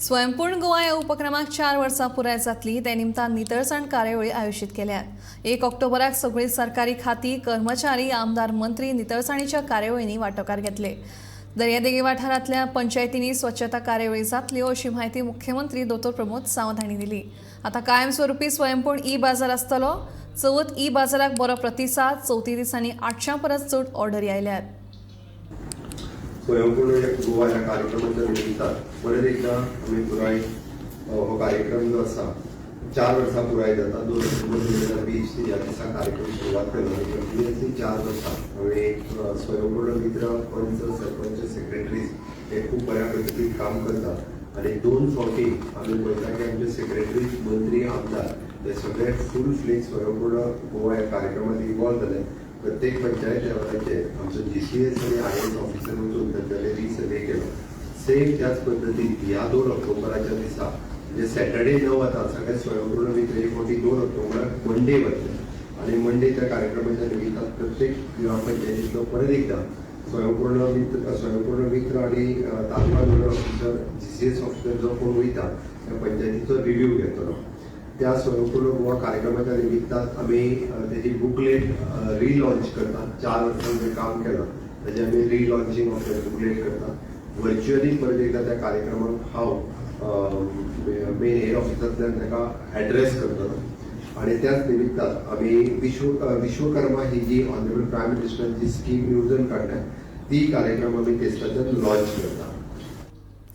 स्वयंपूर्ण गोवा ह्या उपक्रमाक 4 वर्सां पुराय जातली ते निमतान नितळसाण कार्यावळी आयोजीत केल्यात। 1 ऑक्टोबराक सगळीं सरकारी खाती, कर्मचारी, आमदार, मंत्री नितळसाणीच्या कार्यावळींनी वांटेकार घेतले। दर्यादेगी वाठारांतल्या पंचायतींनी स्वच्छता कार्यावळी जातल्यो अशी माहिती मुख्यमंत्री दोतोर प्रमोद सावंत हांणी दिली। आता कायमस्वरुपी स्वयंपूर्ण ई-बाजार आसतलो। चवथ ई-बाजाराक बरो प्रतिसाद, 34 दिसांनी 800 परस चड ऑर्डरी आयल्यात। स्वयंपूर्ण गोवा ह्या कार्यक्रमाच्या निमित्तान परत एकदा आम्ही पुराय हो कार्यक्रम जो आसा 4 वर्सां पुराय जाता। 2 ऑक्टोबर 2020 ह्या दिसा कार्यक्रम सुरवात केला। कंटिन्युअसली 4 वर्सां हांवें स्वयंपूर्ण मित्र, पंच, सरपंच, सेक्रेटरीज हे खूप बऱ्या पद्धतीन काम करतात आणि 2 फावटी आम्ही पळयता की आमचे सेक्रेटरीज, मंत्री, आमदार हे सगळे फुल फ्लेज स्वयंपूर्ण गोवा ह्या कार्यक्रमात इन्वॉल्व जाले। प्रत्येक पंचायत लेवलाचे आमचो GCS आणि IAS ऑफिसर वचून त्यांच्यानी रिसर्वे केलो। सेम त्याच पद्धतीन ह्या 2 ऑक्टोबराच्या दिसा म्हणजे सॅटर्डे 9 वता सगळे स्वयंपूर्ण मित्र एक फावटी 2 ऑक्टोबराक मंडे वतले आणि मंडे त्या कार्यक्रमाच्या निमित्तान प्रत्येक ग्रामपंचायतींतलो परत एकदा स्वयंपूर्ण मित्र आणि तालुका नोडल ऑफिसर GCS ऑफिसर जो कोण वयता त्या पंचायतीचो रिव्ह्यू घेतलो। त्या स्वयंपूर्ण गोवा कार्यक्रमाच्या निमित्तान आम्ही त्याची बुकलेट रिलॉन्च करतात। 4 वर्सां जे काम केलं त्याचे आम्ही रिलॉन्चिंग ऑफ बुकलेट करतात। व्हर्च्युअली परत एकदा त्या कार्यक्रमाक हांव मेन हेड ऑफिसांतल्यान ताका ॲड्रेस करतलो आणि त्याच निमित्तान आम्ही विश्वकर्मा ही जी ऑनरेबल प्रायम मिनिस्टरांची स्कीम येवजण काडल्या ती कार्यक्रम आम्ही तेसताच्यान लॉन्च करता।